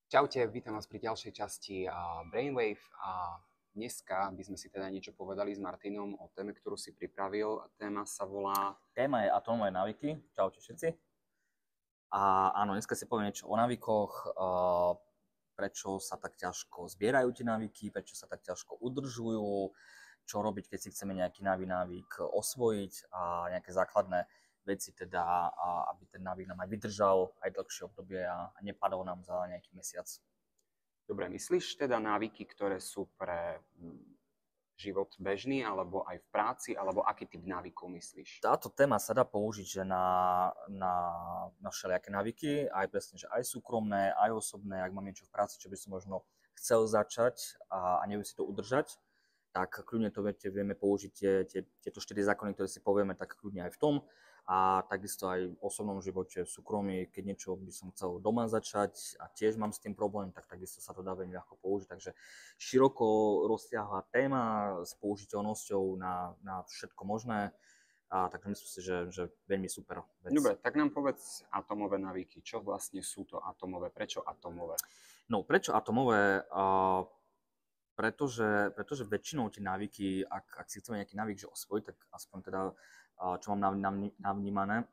Čaute, vítam vás pri ďalšej časti Brainwave a dneska by sme si teda niečo povedali s Martinom o téme, ktorú si pripravil. Téma sa volá... Téma je atómové návyky. Čaute všetci. A áno, dneska si poviem niečo o návykoch, prečo sa tak ťažko zbierajú tie návyky, prečo sa tak ťažko udržujú, čo robiť, keď si chceme nejaký návyk osvojiť a nejaké základné veci, teda, aby ten návyk nám aj vydržal aj dlhšie obdobie a nepadol nám za nejaký mesiac. Dobre, myslíš teda návyky, ktoré sú pre život bežný, alebo aj v práci, alebo aký typ návykov myslíš? Táto téma sa dá použiť že na všelijaké návyky, aj presne, že aj súkromné, aj osobné, ak mám niečo v práci, čo by som možno chcel začať a neviem si to udržať, tak kľudne to vieme použiť tieto 4 zákony, ktoré si povieme, tak kľudne aj v tom. A takisto aj v osobnom živote, v súkromí, keď niečo by som chcel doma začať a tiež mám s tým problém, tak takisto sa to dá veľmi ľahko použiť. Takže široko rozsiahla téma s použiteľnosťou na všetko možné. A takže myslím si, že veľmi super vec. Dobre, tak nám povedz atomové návyky. Čo vlastne sú to atomové? Prečo atomové? No, prečo atomové? Pretože väčšinou tie návyky, ak si chceme nejaký návyk že osvojiť, tak aspoň teda čo mám navnímané,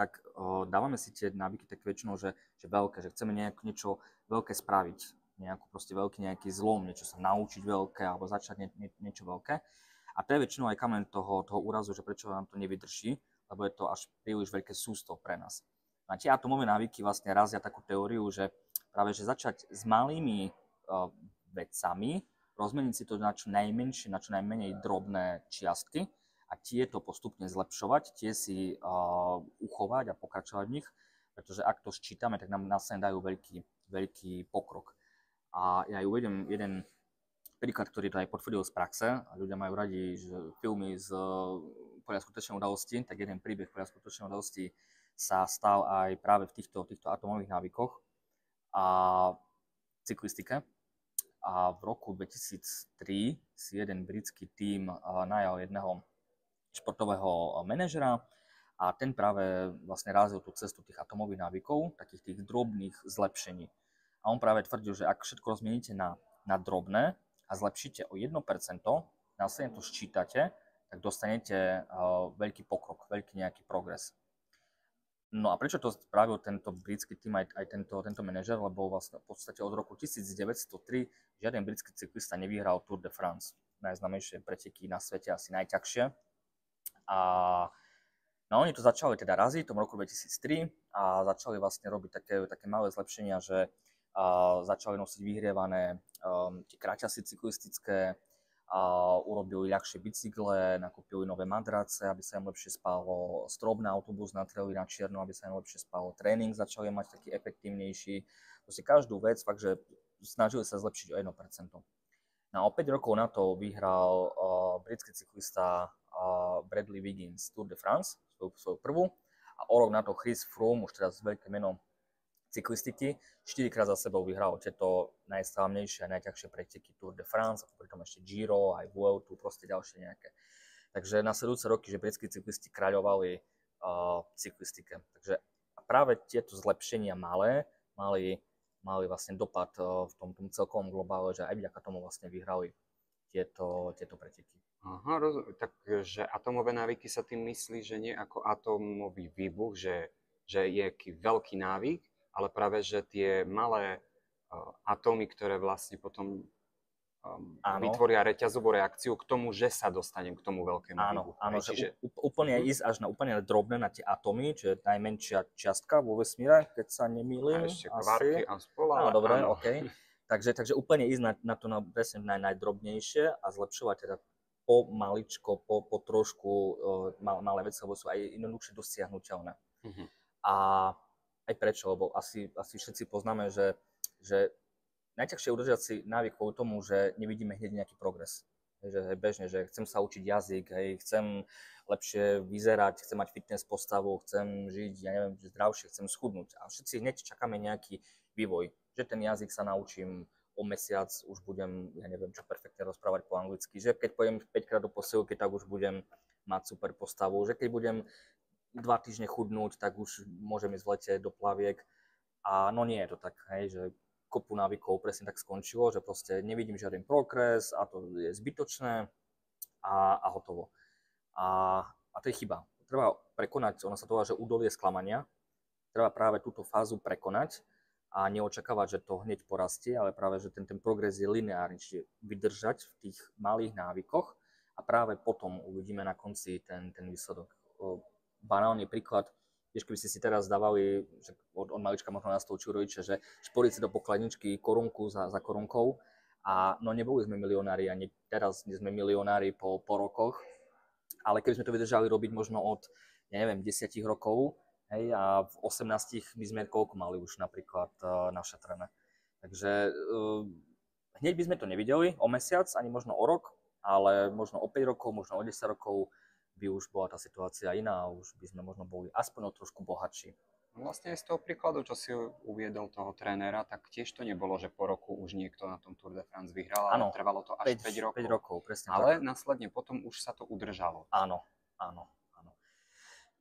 tak dávame si tie návyky tak väčšinou, že veľké, že chceme niečo veľké spraviť, proste veľký nejaký zlom, niečo sa naučiť veľké alebo začať niečo veľké. A to je väčšinou aj kameň toho úrazu, že prečo nám to nevydrží, lebo je to až príliš veľké sústo pre nás. A tie atomové návyky vlastne razia takú teóriu, že práve že začať s malými vecami, rozmeniť si to na čo najmenšie, na čo najmenej drobné čiastky, a tieto postupne zlepšovať, tie si uchovať a pokračovať v nich, pretože ak to sčítame, tak nám následne dajú veľký pokrok. A ja uvedem jeden príklad, ktorý to aj potvrdil z praxe, a ľudia majú radi že filmy z podľa skutočnej udalosti, tak jeden príbeh podľa skutočnej udalosti sa stal aj práve v týchto atomových návykoch a cyklistike. A v roku 2003 si jeden britský tím najal jedného športového manažera a ten práve vlastne rázil tú cestu tých atomových návykov, takých tých drobných zlepšení. A on práve tvrdil, že ak všetko rozmieníte na drobné a zlepšíte o 1%, následne to sčítate, tak dostanete veľký pokrok, veľký nejaký progres. No a prečo to spravil tento britský tým, aj tento manažer, lebo vlastne v podstate od roku 1903 žiaden britský cyklista nevyhral Tour de France. Najznámejšie preteky na svete, asi najťažšie. A no, oni to začali teda raziť v tom roku 2003 a začali vlastne robiť také malé zlepšenia, že začali nosiť vyhrievané tie kraťasy cyklistické, urobili ľahšie bicykle, nakúpili nové madrace, aby sa im lepšie spalo, strop na autobus natreli na čierno, aby sa im lepšie spalo, tréning začali mať taký efektívnejší. Proste každú vec, fakt, že snažili sa zlepšiť o 1%. No a o 5 rokov na to vyhral britský cyklista Bradley Wiggins Tour de France, svoju prvú, a o rok na to Chris Froome, už teraz veľké meno cyklistiky, 4-krát za sebou vyhral tieto najslávnejšie a najťažšie preteky Tour de France, a pritom ešte Giro, aj Vueltu, proste ďalšie nejaké. Takže nasledujúce roky, že britskí cyklisti kráľovali cyklistike. Takže práve tieto zlepšenia mali vlastne dopad v tom celkovom globále, že aj vďaka tomu vlastne vyhrali tieto preteky. Aha, takže atomové návyky sa tým myslí, že nie ako atomový výbuch, že je aký veľký návyk, ale práve, že tie malé atómy, ktoré vlastne potom vytvoria reťazovú reakciu k tomu, že sa dostanem k tomu veľkému výbuchu. Áno, že úplne ísť až na úplne drobné, na tie atómy, čiže najmenšia čiastka vo vesmíre, keď sa nemýlim. A ešte kvarky a spolu. Áno, dobre, OK. Takže úplne ísť na to presne najdrobnejšie a zlepšovať teda pomaličko, po trošku malé veci, lebo sú aj jednoduchšie dosiahnuteľné. A aj prečo, lebo asi všetci poznáme, že najťažšie je udržať si návyk kvôli tomu, že nevidíme hneď nejaký progres. Že bežne, že chcem sa učiť jazyk, chcem lepšie vyzerať, chcem mať fitness postavu, chcem žiť, ja neviem, zdravšie, chcem schudnúť. A všetci hneď čakáme nejaký vývoj, že ten jazyk sa naučím o mesiac, už budem, ja neviem čo, perfektne rozprávať po anglicky, že keď pôjdem 5 krát do posilky, tak už budem mať super postavu, že keď budem 2 týždne chudnúť, tak už môžem ísť v lete do plaviek. A no nie je to tak, hej, že kopu návykov presne tak skončilo, že proste nevidím žiaden progres a to je zbytočné a hotovo. A to je chyba. Treba prekonať, ono sa to volá, že údolie sklamania. Treba práve túto fázu prekonať a neočakávať, že to hneď porastie, ale práve, že ten progres je lineárny, čiže vydržať v tých malých návykoch a práve potom uvidíme na konci ten výsledok. Banálny príklad, vieš, keby ste si teraz dávali, že od malička možno nás to učili rodičia, že šporiť si do pokladničky korunku za korunkou a no neboli sme milionári, ani teraz nie sme milionári po rokoch, ale keby sme to vydržali robiť možno od, ja neviem, 10 rokov, hej, a v 18 by sme koľko mali už napríklad našetrené. Takže hneď by sme to nevideli o mesiac, ani možno o rok, ale možno o 5 rokov, možno o 10 rokov by už bola tá situácia iná a už by sme možno boli aspoň o trošku bohatší. Vlastne z toho príkladu, čo si uviedol toho trénera, tak tiež to nebolo, že po roku už niekto na tom Tour de France vyhral, ale trvalo to až 5 rokov. 5 rokov, presne ale tak. následne potom už sa to udržalo. Áno.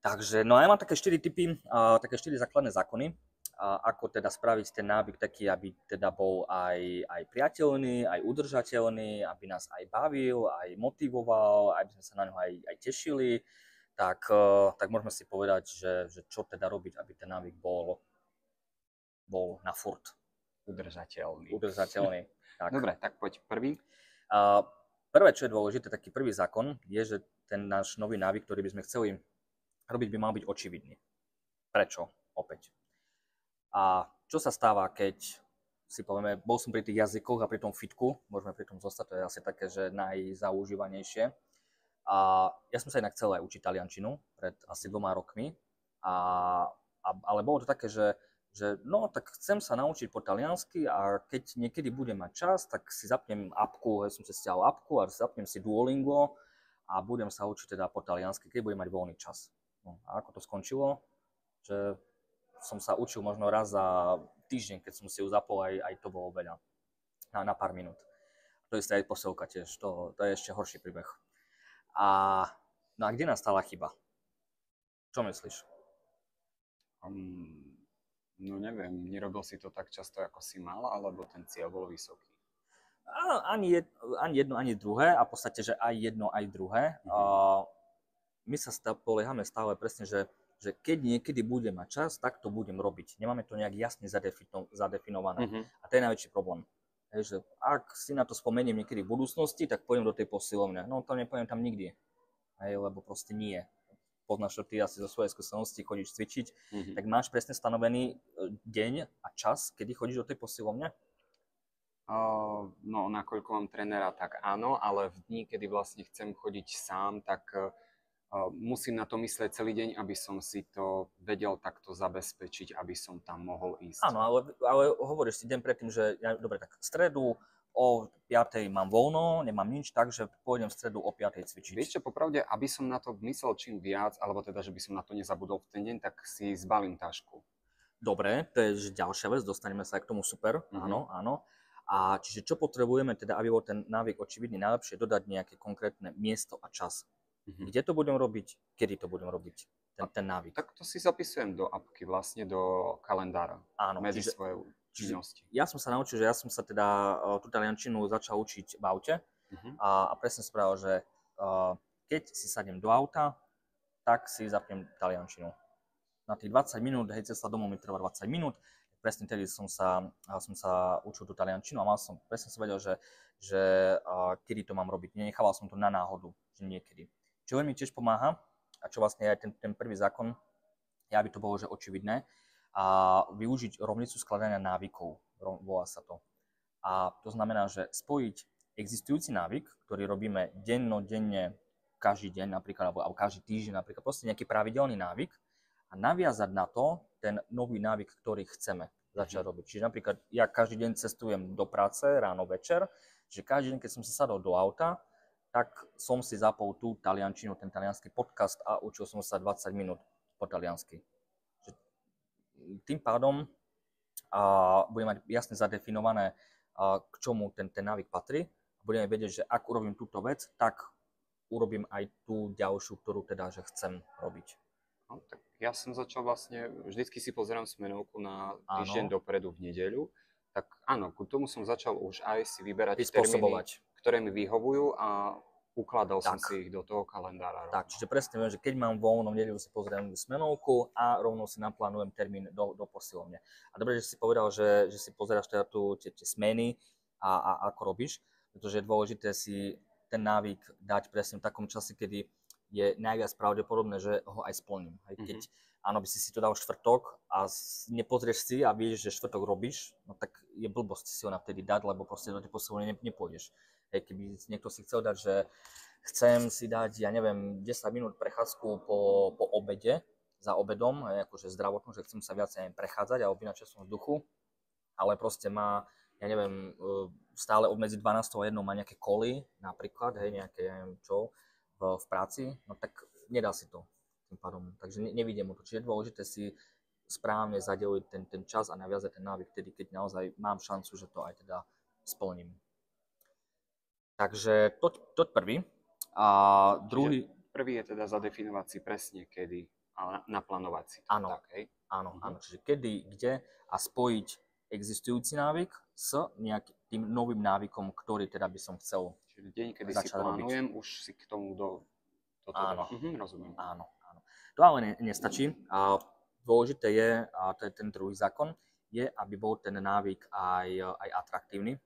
Takže, no a ja mám také 4 typy, také 4 základné zákony, ako teda spraviť ten návyk taký, aby teda bol aj priateľný, aj udržateľný, aby nás aj bavil, aj motivoval, aby sme sa na ňo aj tešili. Tak môžeme si povedať, že čo teda robiť, aby ten návyk bol na furt. Udržateľný. Tak. Dobre, tak poď prvý. Prvé, čo je dôležité, taký prvý zákon, je, že ten náš nový návyk, ktorý by sme chceli robiť, by mal byť očividný. Prečo? Opäť. A čo sa stáva, keď si povieme, bol som pri tých jazykoch a pri tom fitku, môžeme pri tom zostať, to je asi také, že najzaužívanejšie. A ja som sa inak chcel aj učiť taliančinu pred asi 2 rokmi, ale bolo to také, že no, tak chcem sa naučiť po taliansky a keď niekedy budem mať čas, tak si zapnem apku, som si stiahol apku a zapnem si Duolingo a budem sa učiť teda po taliansky, keď budem mať voľný čas. No, a ako to skončilo, že som sa učil možno raz za týždeň, keď som si ju zapol, aj to bolo veľa, na pár minút. To isté aj posielka tiež, to je ešte horší príbeh. No a kde nastala chyba? Čo myslíš? No neviem, nerobil si to tak často, ako si mal, alebo ten cieľ bol vysoký? Ani jedno, ani druhé, a v podstate, že aj jedno, aj druhé. My sa poliehame stále presne, že keď niekedy budem mať čas, tak to budem robiť. Nemáme to nejak jasne zadefinované. A to je najväčší problém. Že ak si na to spomeniem niekedy v budúcnosti, tak pôjdem do tej posilovne. No to nepôjdem tam nikdy. Lebo proste nie. Poznáš to ty asi zo svojej skúsenosti, chodíš cvičiť. Tak máš presne stanovený deň a čas, kedy chodíš do tej posilovne? No, nakoľko mám trénera, tak áno, ale v dni, kedy vlastne chcem chodiť sám, tak musím na to myslieť celý deň, aby som si to vedel takto zabezpečiť, aby som tam mohol ísť. Áno, ale hovoríš si deň predtým, že dobre, tak v stredu o 5:00 mám voľno, nemám nič, takže pôjdem v stredu o 5:00 cvičiť. Vieš čo, popravde, aby som na to myslel čím viac, alebo teda, že by som na to nezabudol v ten deň, tak si zbalím tašku. Dobre, to je ďalšia vec, dostaneme sa aj k tomu, super, áno. A čiže čo potrebujeme, teda, aby bol ten návyk očividný, najlepšie dodať nejaké konkrétne miesto a čas. Kde to budem robiť, kedy to budem robiť, ten návyk. Tak to si zapisujem do apky, vlastne do kalendára, medzi svoje činnosti. Ja som sa naučil, že ja som sa teda tú taliančinu začal učiť v aute a presne spravil, že keď si sadnem do auta, tak si zapnem taliančinu. Na tých 20 minút, cesta domov mi trvá 20 minút, presne tedy som sa učil tú taliančinu a presne som vedel, že kedy to mám robiť. Nenechával som to na náhodu, že niekedy. Čo veľmi tiež pomáha, a čo vlastne je ten prvý zákon, je, aby to bolo že očividné, a využiť rovnicu skladania návykov, volá sa to. A to znamená, že spojiť existujúci návyk, ktorý robíme denne, každý deň napríklad, alebo každý týždeň napríklad, proste nejaký pravidelný návyk a naviazať na to ten nový návyk, ktorý chceme začať robiť. Čiže napríklad ja každý deň cestujem do práce, ráno, večer, že každý deň, keď som sa sadol do auta, tak som si zapol tú taliančinu, ten taliansky podcast a učil som sa 20 minút po taliansky. Tým pádom budeme mať jasne zadefinované, k čomu ten návyk patrí. Budeme vedieť, že ak urobím túto vec, tak urobím aj tú ďalšiu, ktorú teda že chcem robiť. No, tak ja som začal vlastne, vždycky si pozerám smenovku na Áno. týždeň dopredu v nedeľu, tak áno, ku tomu som začal už aj si vyberať termíny, Prispôsobovať. ktoré mi vyhovujú a ukladal som Tak. si ich do toho kalendára. Tak, čiže presne viem, že keď mám voľno v nedeľu, si pozriem smenovku a rovno si naplánujem termín do posilovne. A dobre, že si povedal, že si pozeráš teda tie smeny a ako robíš, pretože je dôležité si ten návyk dať presne v takom čase, kedy je najviac pravdepodobné, že ho aj splním. Aj keď áno, by si to dal štvrtok a nepozrieš si a vieš, že štvrtok robíš, no tak je blbosť si ho vtedy dať, lebo proste do tej posilovne nepôjdeš. Hej, keby niekto si chcel dať, že chcem si dať, ja neviem, 10 minút prechádzku po obede, za obedom, akože zdravotnú, že chcem sa viac prechádzať a obínať časom vzduchu, ale proste má, ja neviem, stále medzi 12 a 1 má nejaké koly, napríklad, hej, nejaké, ja neviem čo, v práci, no tak nedá si to tým pádom, takže nevidím mu to. Čiže je dôležité si správne zadeliť ten čas a naviazať ten návyk vtedy, keď naozaj mám šancu, že to aj teda splním. Takže to prvý. A druhý... Čiže prvý je teda zadefinovať si presne kedy a naplánovať si to. Áno, tak, hej? áno. Čiže kedy, kde a spojiť existujúci návyk s nejakým novým návykom, ktorý teda by som chcel. Čiže deň, kedy si začať plánujem, už si k tomu do toho. Áno. Rozumiem. Áno. To ale nestačí. A dôležité je, a to je ten druhý zákon, je, aby bol ten návyk aj atraktívny.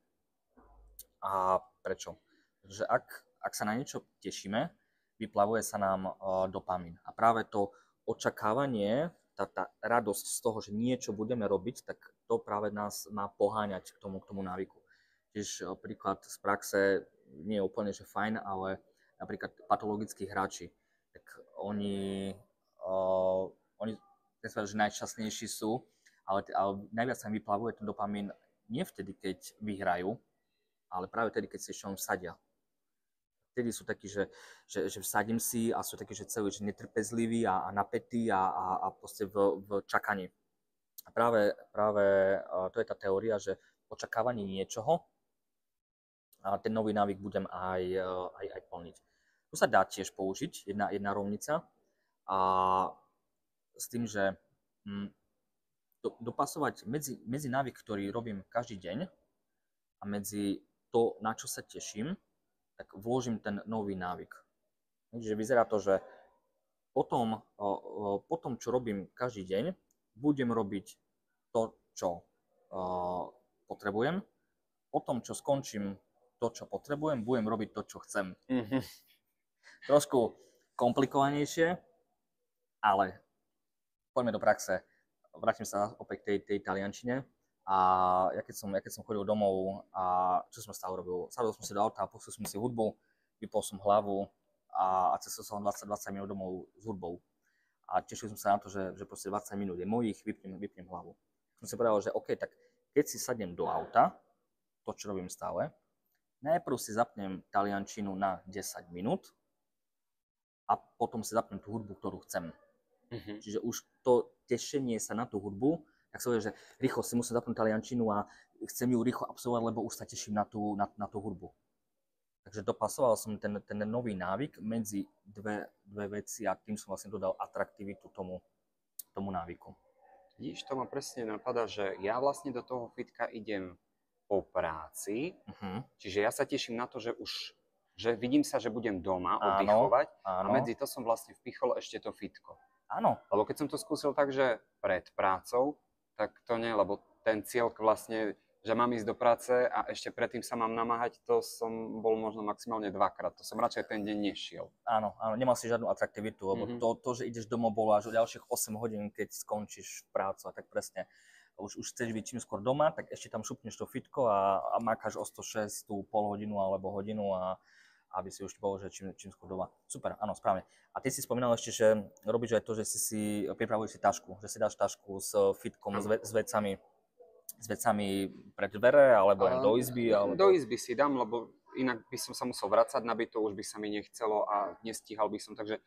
A prečo? Pretože ak sa na niečo tešíme, vyplavuje sa nám dopamín. A práve to očakávanie, tá radosť z toho, že niečo budeme robiť, tak to práve nás má poháňať k tomu návyku. Tiež príklad z praxe nie je úplne že fajn, ale napríklad patologickí hráči, tak oni že najšťastnejší sú, ale najviac sa im vyplavuje ten dopamín nie vtedy, keď vyhrajú, ale práve vtedy, keď si ešte len vsadia. Vtedy sú takí, že vsadím si a sú takí, že celý že netrpezliví a napätí a proste v čakaní. A práve to je tá teória, že očakávanie niečoho a ten nový návyk budem aj plniť. Tu sa dá tiež použiť jedna rovnica a s tým, že dopasovať medzi návyk, ktorý robím každý deň a medzi to, na čo sa teším, tak vložím ten nový návyk. Čiže vyzerá to, že potom, čo robím každý deň, budem robiť to, čo potrebujem. Potom, čo skončím to, čo potrebujem, budem robiť to, čo chcem. Trošku komplikovanejšie, ale poďme do praxe. Vrátim sa opäť k tej taliančine. A ja keď som chodil domov a čo som stále robil? Sadol som si do auta, pustil som si hudbu, vypol som hlavu a cestoval som 20 minút domov s hudbou. A tešil som sa na to, že proste 20 minút je mojich, vypnem hlavu. Som si povedal, že OK, tak keď si sadnem do auta, to čo robím stále, najprv si zapnem taliančinu na 10 minút a potom si zapnem tú hudbu, ktorú chcem. Čiže už to tešenie sa na tú hudbu, tak sa povie, že rýchlo si musím zapnúť taliančinu a chcem ju rýchlo absolvovať, lebo už sa teším na tú hudbu. Takže dopasoval som ten nový návyk medzi dve veci a tým som vlastne dodal atraktivitu tomu návyku. Vidíš, to ma presne napadá, že ja vlastne do toho fitka idem po práci, čiže ja sa teším na to, že vidím sa, že budem doma oddychovať a medzi to som vlastne vpichol ešte to fitko. Áno. Lebo keď som to skúsil tak, že pred prácou, tak to nie, lebo ten cieľ vlastne, že mám ísť do práce a ešte predtým sa mám namáhať, to som bol možno maximálne 2-krát. To som radšej ten deň nešiel. Áno, nemal si žiadnu atraktivitu, lebo to, že ideš domov, bolo až o ďalších 8 hodín, keď skončíš prácu a tak presne. Už chceš byť čím skôr doma, tak ešte tam šupneš to fitko a makáš o 106 tú pol hodinu alebo hodinu a aby si už bol, že čím skôr doma. Super, áno, správne. A ty si spomínal ešte, že robíš aj to, že si pripravuješ si tašku, že si dáš tašku s fitkom, s vecami pred dvere, alebo len do izby? Alebo... Do izby si dám, lebo inak by som sa musel vracať na byt, to už by sa mi nechcelo a nestíhal by som, takže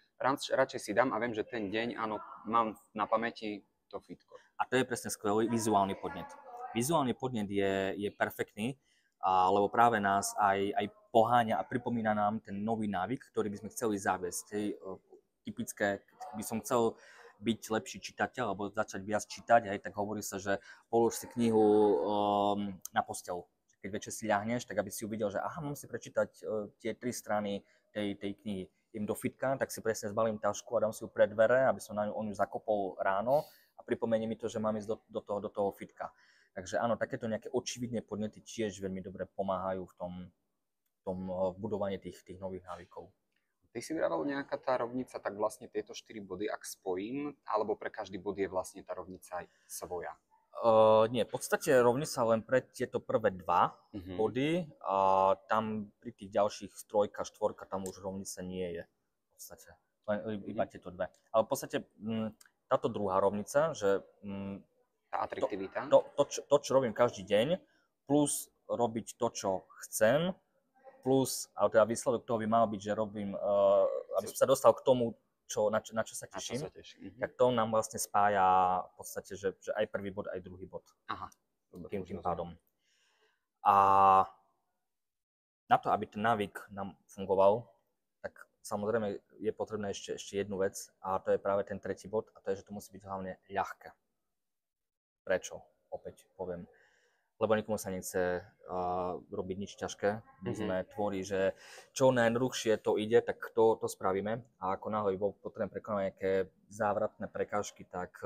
radšej si dám a viem, že ten deň, áno, mám na pamäti to fitko. A to je presne skvelý vizuálny podnet. Vizuálny podnet je perfektný, lebo práve nás aj poháňa a pripomína nám ten nový návyk, ktorý by sme chceli zaviesť. Typické by som chcel byť lepší čitateľ alebo začať viac čítať, hej, tak hovorí sa, že polož si knihu na posteľ. Keď večer si ľahneš, tak aby si uvidel, že aha, mám si prečítať tie 3 strany tej knihy. Idem do fitka, tak si presne zbalím tašku a dám si ju pred dvere, aby som na ňu zakopol ráno a pripomenie mi to, že mám ísť do toho fitka. Takže áno, takéto nejaké očividné podnety tiež veľmi dobre pomáhajú v tom budovaní tých nových návykov. Ty si vravel nejaká tá rovnica, tak vlastne tieto 4 body, ak spojím, alebo pre každý bod je vlastne tá rovnica svoja? Nie, v podstate rovnica len pre tieto prvé 2 body a tam pri tých ďalších 3, 4 tam už rovnica nie je v podstate. Len iba tieto 2. Ale v podstate táto druhá rovnica, že tá atraktivita? To, čo robím každý deň, plus robiť to, čo chcem, plus, ale teda výsledok toho by mal byť, že robím, aby som sa dostal k tomu, na čo sa teším, tak to nám vlastne spája v podstate, že aj prvý bod, aj druhý bod. Aha. Tým pádom. A na to, aby ten návyk nám fungoval, tak samozrejme je potrebné ešte jednu vec a to je práve ten tretí bod a to je, že to musí byť hlavne ľahké. Prečo? Opäť poviem. Lebo nikomu sa nechce robiť nič ťažké. My sme tvorí, že čo najjednoduchšie to ide, tak to spravíme. A ako náhle by bol potrebné prekonať nejaké závratné prekážky, tak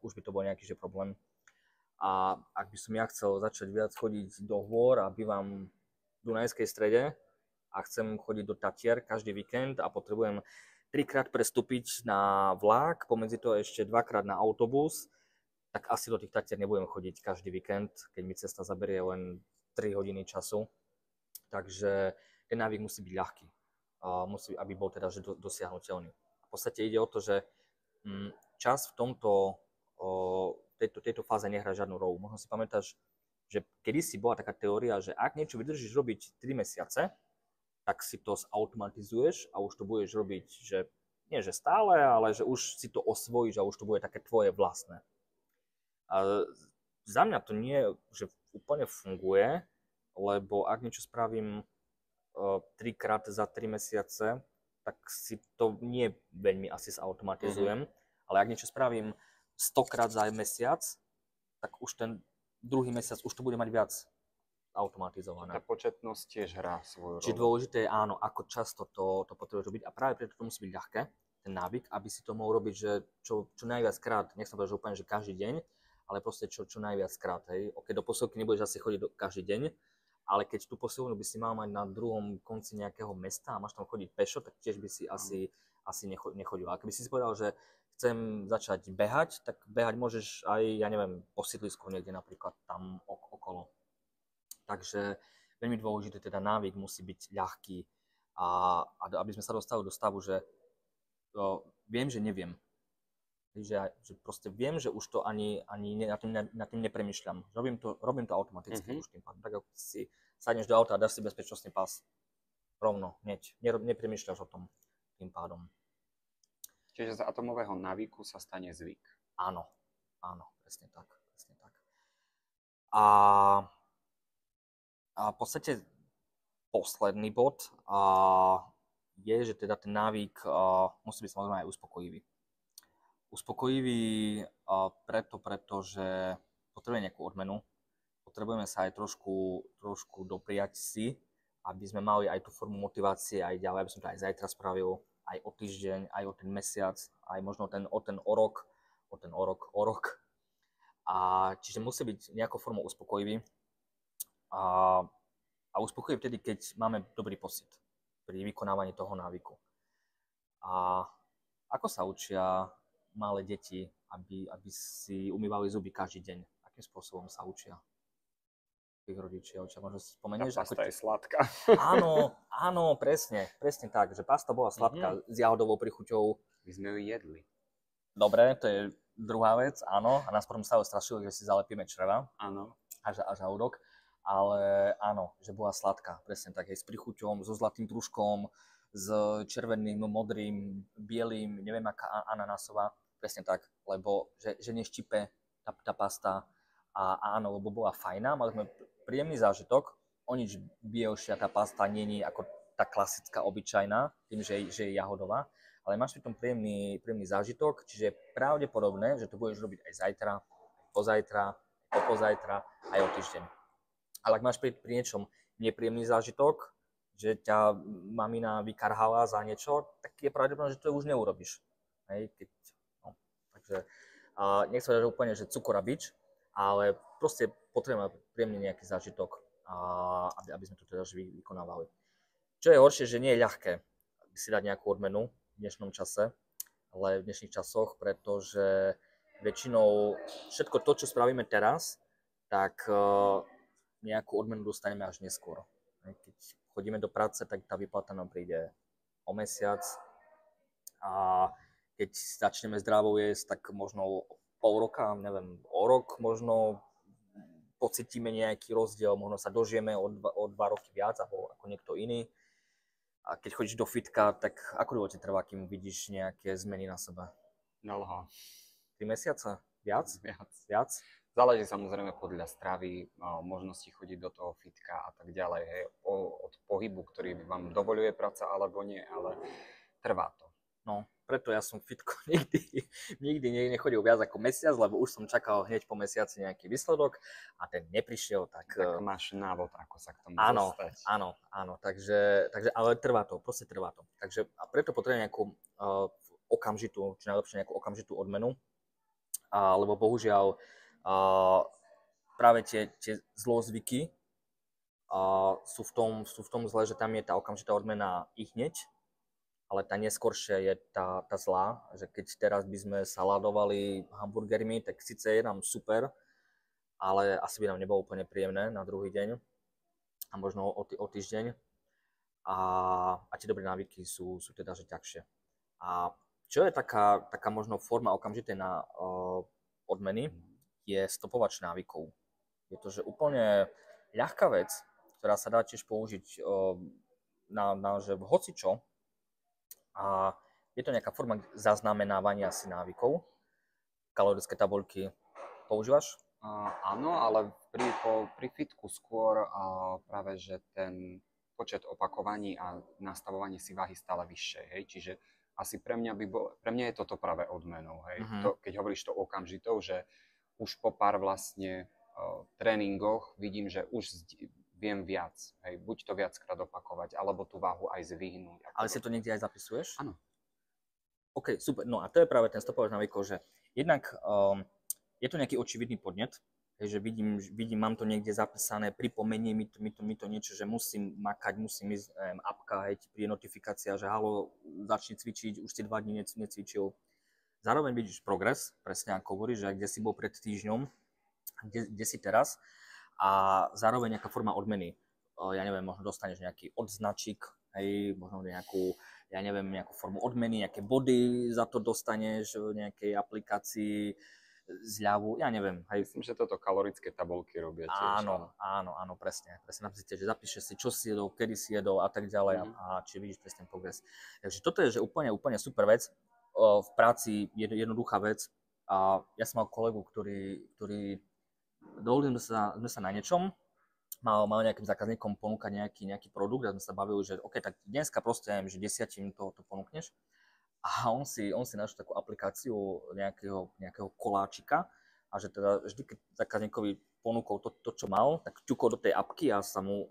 už by to bol nejaký problém. A ak by som ja chcel začať viac chodiť do hôr a bývam v Dunajskej strede a chcem chodiť do Tatier každý víkend a potrebujem 3-krát prestúpiť na vlak, pomedzi to ešte 2-krát na autobus, tak asi do tých Tatier nebudem chodiť každý víkend, keď mi cesta zaberie len 3 hodiny času. Takže ten návyk musí byť ľahký. Musí, aby bol teda dosiahnuteľný. V podstate ide o to, že čas v tejto fáze nehrá žiadnu rolu. Možno si pamätáš, že kedysi bola taká teória, že ak niečo vydržíš robiť 3 mesiace, tak si to zautomatizuješ a už to budeš robiť, že nie že stále, ale že už si to osvojíš a už to bude také tvoje vlastné. A za mňa to nie, že úplne funguje, lebo ak niečo spravím 3-krát za 3 mesiace, tak si to nie veľmi asi zautomatizujem, ale ak niečo spravím 100-krát za mesiac, tak už ten druhý mesiac už to bude mať viac automatizované. Tá početnosť tiež hrá svoju rolu. Čiže dôležité je áno, ako často to potrebuješ robiť a práve preto to musí byť ľahké, ten návyk, aby si to mohol robiť, že čo najviac krát, nechcem povedať, že úplne, že každý deň, ale proste čo najviac krát, hej. Ok, do posilky nebudeš asi chodiť každý deň, ale keď tú posilku by si mal mať na druhom konci nejakého mesta a máš tam chodiť pešo, tak tiež by si asi nechodil. A keby si povedal, že chcem začať behať, tak behať môžeš aj, ja neviem, po sídlisku niekde napríklad tam okolo. Takže veľmi dôležité, teda návyk musí byť ľahký a aby sme sa dostali do stavu, že viem, že neviem. Že proste viem, že už to ani nad tým nepremýšľam. Robím to automaticky už tým pádom. Tak ako si sadneš do auta a dáš si bezpečnostný pás. Rovno, hneď. Nepremýšľaš o tom tým pádom. Čiže z atomového návyku sa stane zvyk. Áno, presne tak. A v podstate posledný bod je, že teda ten návyk musí byť samozrejme aj uspokojivý. Uspokojivý pretože potrebujeme nejakú odmenu, potrebujeme sa aj trošku dopriať si, aby sme mali aj tú formu motivácie aj ďalej, aby som to aj zajtra spravil, aj o týždeň, aj o ten mesiac, aj možno o rok. A čiže musí byť nejakou formou uspokojivý. A uspokojivý vtedy, keď máme dobrý pocit pri vykonávaní toho návyku. A ako sa učia malé deti, aby si umývali zuby každý deň? Akým spôsobom sa učia ich rodičia? Možno si spomenieš? Tá pasta je sladká. Áno, presne tak, že pasta bola sladká s jahodovou prichuťou. My sme ju jedli. Dobre, to je druhá vec, áno. A nás potom sa strašilo, že si zalepíme čreva. Áno. A žalúdok. Ale áno, že bola sladká, presne tak, aj s prichuťou, so zlatým prúžkom, s červeným, modrým, bielým, neviem aká ananásová. Presne tak, lebo že neštipe tá pasta a áno, lebo bola fajná, mali sme príjemný zážitok, o nič bielšia tá pasta nie je ako tá klasická, obyčajná, tým, že je jahodová, ale máš pri tom príjemný zážitok, čiže je pravdepodobné, že to budeš robiť aj zajtra, aj pozajtra, aj popozajtra, aj o týždeň. Ale ak máš pri niečom nepríjemný zážitok, že ťa mamina vykarhala za niečo, tak je pravdepodobné, že to už neurobiš. Hej, no, takže nechcem povedať, že úplne, že cukor a bič, ale proste potrebujeme príjemný nejaký zážitok, aby sme to teda vykonávali. Čo je horšie, že nie je ľahké si dať nejakú odmenu v dnešnom čase, ale v dnešných časoch, pretože väčšinou všetko to, čo spravíme teraz, tak nejakú odmenu dostaneme až neskôr. Keď chodíme do práce, tak tá výplata nám príde o mesiac a keď začneme zdravo jesť, tak možno pol roka, neviem, o rok možno pocítime nejaký rozdiel, možno sa dožijeme o 2 roky viac ako niekto iný. A keď chodíš do fitka, tak ako dlho ti trvá, kým vidíš nejaké zmeny na sebe? Dlho. 3 mesiace? Viac? Viac. Záleží samozrejme podľa stravy, možnosti chodiť do toho fitka a tak ďalej, hej, od pohybu, ktorý vám dovoľuje práca alebo nie, ale trvá to. No, preto ja som fitko nikdy nechodil viac ako mesiac, lebo už som čakal hneď po mesiaci nejaký výsledok a ten neprišiel, tak... Tak máš návod, ako sa k tomu dostať. Áno, takže, ale trvá to, proste trvá to. Takže a preto potrebujem nejakú okamžitú, či najlepšie nejakú okamžitú odmenu, lebo bohužiaľ práve tie zlozvyky sú v tom zle, že tam je tá okamžitá odmena i hneď, ale tá neskoršia je tá zlá, že keď teraz by sme saladovali hamburgermi, tak síce je nám super, ale asi by nám nebolo úplne príjemné na druhý deň a možno o týždeň. A tie dobré návyky sú teda že ťažšie. A čo je taká možno forma okamžitej odmeny, je stopovač návykov. Je to, že úplne ľahká vec, ktorá sa dá tiež použiť na že hocičo. A je to nejaká forma zaznamenávania si návykov. Kalorické tabuľky používaš? Áno, ale pri fitku skôr práve, že ten počet opakovaní a nastavovanie si váhy stále vyššie, hej, čiže asi pre mňa je toto práve odmenou, hej. To, keď hovoríš to okamžitou, že už po pár vlastne tréningoch vidím, že už viem viac, hej, buď to viackrát opakovať, alebo tú váhu aj zvyhnúť. Ale si to niekde aj zapisuješ? Áno. OK, super. No a to je práve ten stopovač návykov, že jednak je to nejaký očividný podnet, že vidím, mám to niekde zapísané, pripomenie mi to niečo, že musím makať, musím ísť apka, hej, pri notifikácia, že halo, začni cvičiť, už si 2 dní necvičil. Zároveň vidíš progres, presne ako hovoríš, že kde si bol pred týždňom, kde si teraz a zároveň nejaká forma odmeny. Ja neviem, možno dostaneš nejaký odznačík, hej, možno nejakú formu odmeny, nejaké body za to dostaneš v nejakej aplikácii, zľavu, ja neviem. Hej. Myslím, že toto kalorické tabuľky robia tiež. Áno, presne. Napíšete, že zapíšeš si, čo si jedol, kedy si jedol a tak ďalej a či vidíš presne progres. Takže toto je že úplne super vec. V práci je jednoduchá vec. A ja som mal kolegu, ktorý dohodli sme sa na niečom, mal nejakým zákazníkom ponúkať nejaký produkt a sme sa bavili, že OK, tak dneska proste neviem, že 10 to ponúkneš. A on si našiel takú aplikáciu nejakého koláčika a že teda vždy, keď zákazníkovi ponúkol to, čo mal, tak ťukol do tej apky a sa mu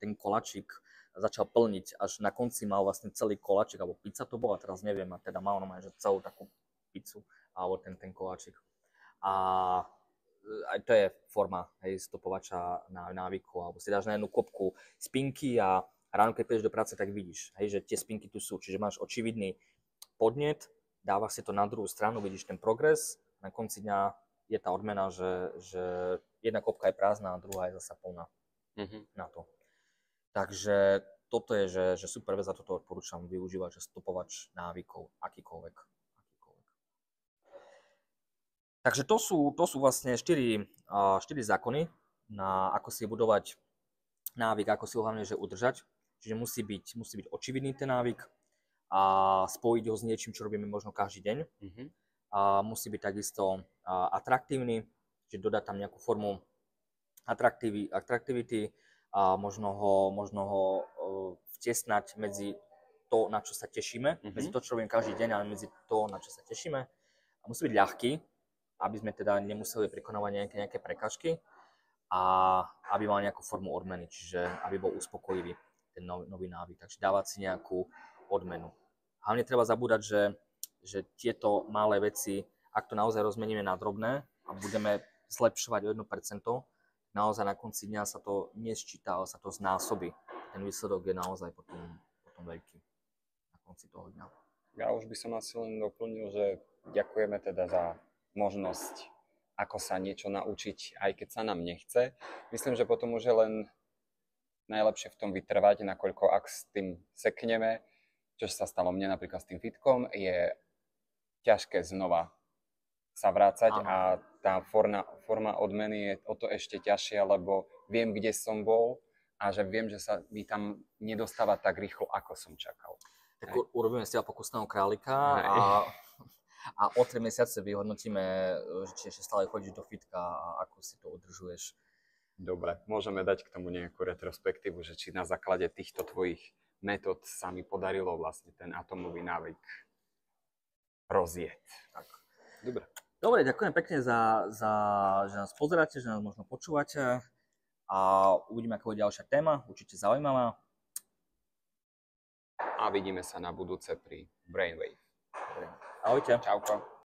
ten koláčik začal plniť, až na konci mal vlastne celý koláčik, alebo pizza to bola, teraz neviem, a teda mal normálne, že celú takú pizzu, alebo ten koláčik. A aj to je forma, hej, stopovača návyku, alebo si dáš na jednu kopku spinky a ráno, keď prídeš do práce, tak vidíš, hej, že tie spinky tu sú, čiže máš očividný podnet, dávaš si to na druhú stranu, vidíš ten progres, na konci dňa je tá odmena, že jedna kopka je prázdna a druhá je zasa plná na to. Takže toto je, že super vec a toto odporúčam využívať, že stopovač návykov, akýkoľvek. Takže to sú vlastne 4 zákony, na ako si budovať návyk, ako si ho hlavne že udržať. Čiže musí byť očividný ten návyk a spojiť ho s niečím, čo robíme možno každý deň. A musí byť takisto atraktívny, čiže dodať tam nejakú formu atraktivity a možno ho vtesnať medzi to, na čo sa tešíme, medzi to, čo robím každý deň, ale medzi to, na čo sa tešíme. A musí byť ľahký, aby sme teda nemuseli prekonávať nejaké prekažky a aby mal nejakú formu odmeny, čiže aby bol uspokojivý ten nový návyk. Takže dávať si nejakú odmenu. Hlavne treba zabúdať, že tieto malé veci, ak to naozaj rozmeníme na drobné a budeme zlepšovať o 1%, naozaj na konci dňa sa to nesčíta, ale sa to znásobí. Ten výsledok je naozaj potom veľký na konci toho dňa. Ja už by som asi len doplnil, že ďakujeme teda za možnosť, ako sa niečo naučiť, aj keď sa nám nechce. Myslím, že potom už je len najlepšie v tom vytrvať, nakoľko ak s tým sekneme, čo sa stalo mne napríklad s tým fitkom, je ťažké znova sa vrácať. Áno. A tá forma odmeny je o to ešte ťažšia, lebo viem, kde som bol a že viem, že sa mi tam nedostáva tak rýchlo, ako som čakal. Tak urobíme si pokusného králika a o 3 mesiace vyhodnotíme, či ešte stále chodíš do fitka a ako si to udržuješ. Dobre, môžeme dať k tomu nejakú retrospektívu, že či na základe týchto tvojich metód sa mi podarilo vlastne ten atomový návyk rozjeť. Tak. Dobre, ďakujem pekne že nás pozeráte, že nás možno počúvate a uvidíme, ako bude ďalšia téma, určite zaujímavá. A vidíme sa na budúce pri Brainwave. Ahojte. Čauko.